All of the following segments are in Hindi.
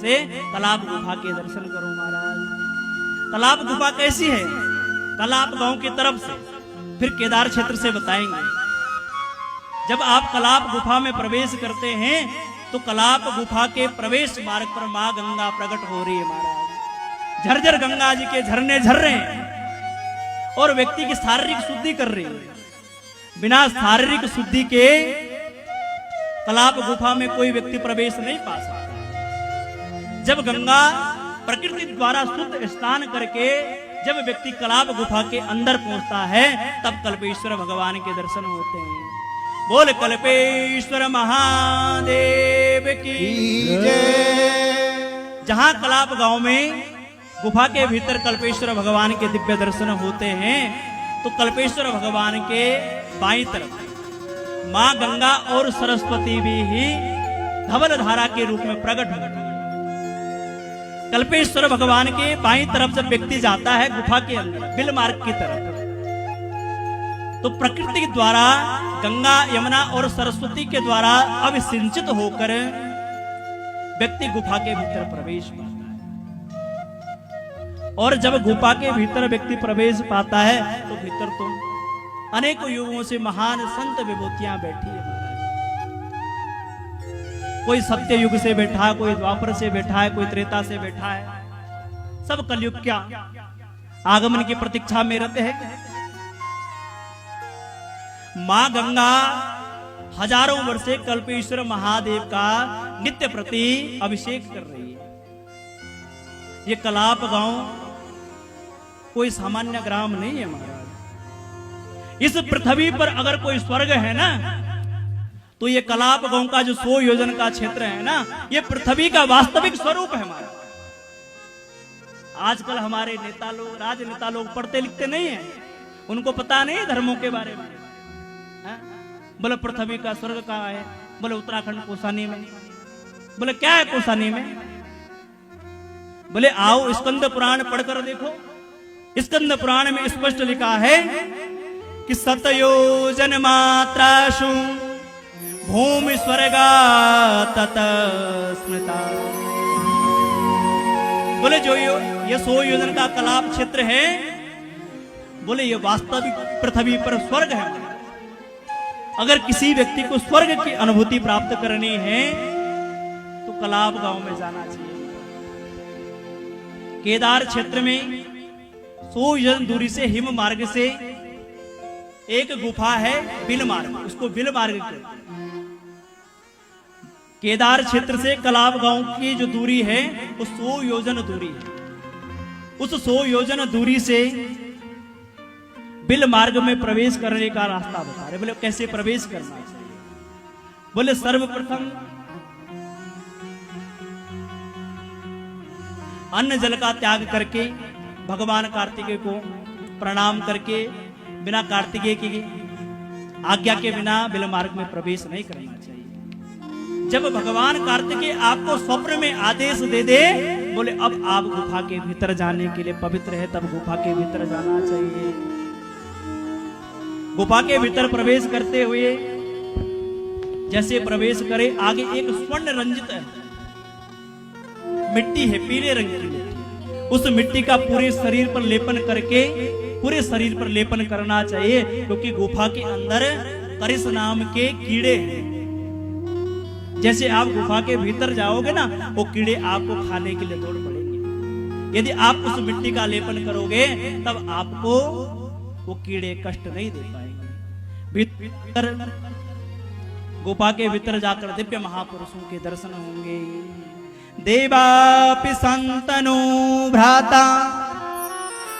से कलाप गुफा के दर्शन करो महाराज। कलाप गुफा कैसी है? कलाप गांव की तरफ से, फिर केदार क्षेत्र से बताएंगे। जब आप कलाप गुफा में प्रवेश करते हैं तो कलाप गुफा के प्रवेश मार्ग पर मां गंगा प्रकट हो रही है महाराज। झरझर गंगा जी के झरने झर रहे हैं और व्यक्ति की शारीरिक शुद्धि कर रही है। बिना शारीरिक शुद्धि के कलाप गुफा में कोई व्यक्ति प्रवेश नहीं पा सकता। जब गंगा प्रकृति द्वारा शुद्ध स्नान करके जब व्यक्ति कलाप गुफा के अंदर पहुंचता है तब कल्पेश्वर भगवान के दर्शन होते हैं। बोल कल्पेश्वर महादेव की जय। जहां कलाप गांव में गुफा के भीतर कल्पेश्वर भगवान के दिव्य दर्शन होते हैं तो कल्पेश्वर भगवान के बाईं तरफ मां गंगा और सरस्वती भी ही धवल धारा के रूप में प्रकट होती है। कल्पेश्वर भगवान के बाईं तरफ जब व्यक्ति जाता है गुफा के अंदर बिल मार्ग की तरफ तो प्रकृति के द्वारा गंगा यमुना और सरस्वती के द्वारा अभिसिंचित होकर व्यक्ति गुफा के भीतर प्रवेश पाता है। और जब गुफा के भीतर व्यक्ति प्रवेश पाता है तो भीतर तो अनेकों युगों से महान संत विभूतियां बैठी है। कोई सत्य युग से बैठा है, कोई द्वापर से बैठा है, कोई त्रेता से बैठा है। सब कलयुग क्या आगमन की प्रतीक्षा में रहते हैं। मां गंगा हजारों वर्ष से कल्पेश्वर महादेव का नित्य प्रति अभिषेक कर रही है। ये कलाप गांव कोई सामान्य ग्राम नहीं है महाराज। इस पृथ्वी पर अगर कोई स्वर्ग है ना तो ये कलाप गांव का जो 100 योजन का क्षेत्र है ना ये पृथ्वी का वास्तविक स्वरूप है हमारा। आजकल हमारे नेता लोग राजनेता लोग पढ़ते लिखते नहीं है, उनको पता नहीं धर्मों के बारे में। बोले पृथ्वी का स्वर्ग कहाँ है? बोले उत्तराखंड कोसानी में। बोले क्या है कोसानी में? बोले आओ स्कंद पुराण पढ़कर देखो। स्कंद पुराण में स्पष्ट लिखा है कि सतयोजन मात्राशु भूमि स्वर्गा तत स्मृता। बोले जो ये 100 योजन का कलाप क्षेत्र है बोले ये वास्तविक पृथ्वी पर स्वर्ग है। अगर किसी व्यक्ति को स्वर्ग की अनुभूति प्राप्त करनी है तो कलाप गांव में जाना चाहिए। केदार क्षेत्र में 100 योजन दूरी से हिम मार्ग से एक गुफा है बिल मार्ग, उसको बिल मार्ग कहते हैं। केदार क्षेत्र से कलाप गांव की जो दूरी है वो 100 योजन दूरी है। उस 100 योजन दूरी से बिल मार्ग में प्रवेश करने का रास्ता बता रहे। बोले कैसे प्रवेश करना चाहिए? बोले सर्वप्रथम अन्न जल का त्याग करके भगवान कार्तिकेय को प्रणाम करके बिना कार्तिकेय की आज्ञा के बिना बिल मार्ग में प्रवेश नहीं करना चाहिए। जब भगवान कार्तिकेय आपको स्वप्न में आदेश दे दे बोले अब आप गुफा के भीतर जाने के लिए पवित्र है तब गुफा के भीतर जाना चाहिए। गुफा के भीतर प्रवेश करते हुए जैसे प्रवेश करे आगे एक स्वर्ण रंजित मिट्टी है पीले रंग की मिट्टी। उस मिट्टी का पूरे शरीर पर लेपन करके पूरे शरीर पर लेपन करना चाहिए क्योंकि गुफा के अंदर करिस नाम के कीड़े हैं। जैसे आप गुफा के भीतर जाओगे ना वो कीड़े आपको खाने के लिए दौड़ पड़ेंगे। यदि आप उस मिट्टी का लेपन करोगे तब आपको वो कीड़े कष्ट नहीं दे पाएंगे। भीतर गुफा के भीतर जाकर दिव्य महापुरुषों के दर्शन होंगे। देवापि संतनो भ्राता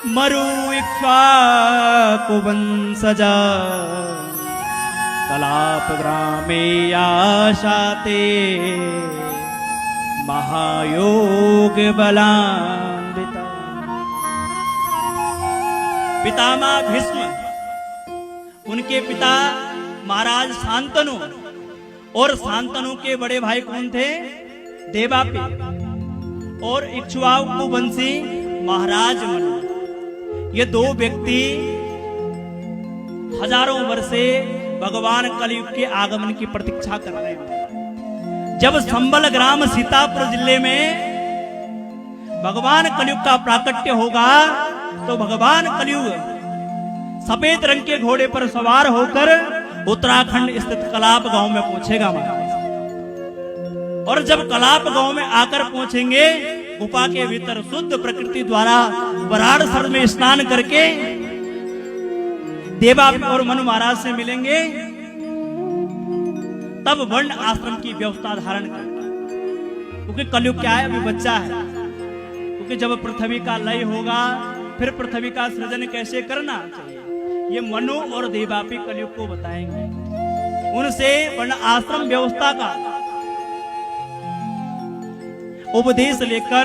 मरु इक्ष्वाकु वंशजा कलाप ग्रामे आशाते महायोग बलान्विता। पितामह भीष्म उनके पिता महाराज शांतनु और शांतनु के बड़े भाई कौन थे? देवापि और इक्ष्वाकु वंशी महाराज मनु। ये दो व्यक्ति हजारों वर्ष से भगवान कलयुग के आगमन की प्रतीक्षा कर रहे हैं। जब संबल ग्राम सीतापुर जिले में भगवान कलयुग का प्राकट्य होगा तो भगवान कलयुग सफेद रंग के घोड़े पर सवार होकर उत्तराखंड स्थित कलाप गांव में पहुंचेगा महाराज। और जब कलाप गांव में आकर पहुंचेंगे, गुफा के भीतर शुद्ध प्रकृति द्वारा वराड़ सर में स्नान करके देवा और मनु महाराज से मिलेंगे, तब वर्ण आश्रम की व्यवस्था धारण कर। क्योंकि कलयुग क्या है, अभी बच्चा है। क्योंकि जब पृथ्वी का लय होगा फिर पृथ्वी का सृजन कैसे करना चाहिए, ये मनु और देवापी कलयुग को बताएंगे। उनसे वर्ण आश्रम व्यवस्था का उपदेश लेकर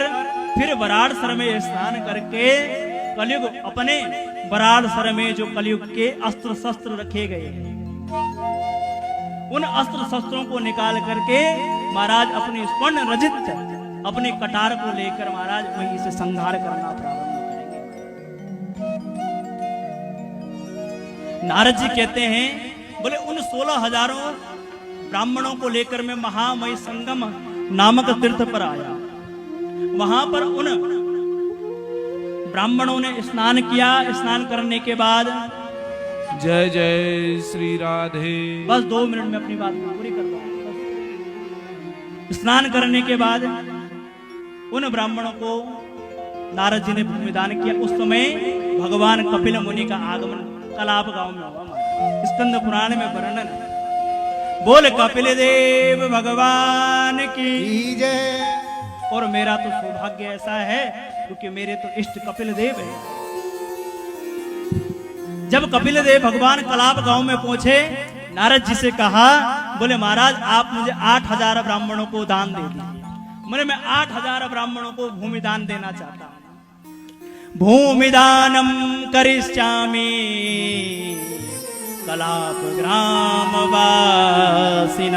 फिर वराड़ सर में स्नान करके कलयुग अपने वराड़ सर में जो कलयुग के अस्त्र शस्त्र रखे गए हैं, उन अस्त्र शस्त्रों को निकाल करके महाराज अपने स्वर्ण रजित अपने कटार को लेकर महाराज वहीं से संहार करना प्रारंभ करेंगे। नारद जी कहते हैं, बोले उन 16,000 ब्राह्मणों को लेकर मैं महामय संगम नामक तीर्थ पर आया। वहां पर उन ब्राह्मणों ने स्नान किया। स्नान करने के बाद जय जय श्री राधे। बस 2 मिनट में अपनी बात पूरी कर रहा हूं। स्नान करने के बाद उन ब्राह्मणों को नारद जी ने भूमिदान किया। उस समय भगवान कपिल मुनि का आगमन कलाप गांव में हुआ। स्कंद पुराण में वर्णन है। बोल कपिल देव भगवान की जय। और मेरा तो सौभाग्य ऐसा है क्योंकि मेरे तो इष्ट कपिल देव है। जब कपिल देव भगवान कलाप गांव में पहुंचे, नारद जी से कहा, बोले महाराज आप मुझे 8,000 ब्राह्मणों को दान दे दीजिए। बोले मैं 8,000 ब्राह्मणों को भूमिदान देना चाहता हूं। भूमिदानम करिष्यामि कलाप ग्राम वासिना।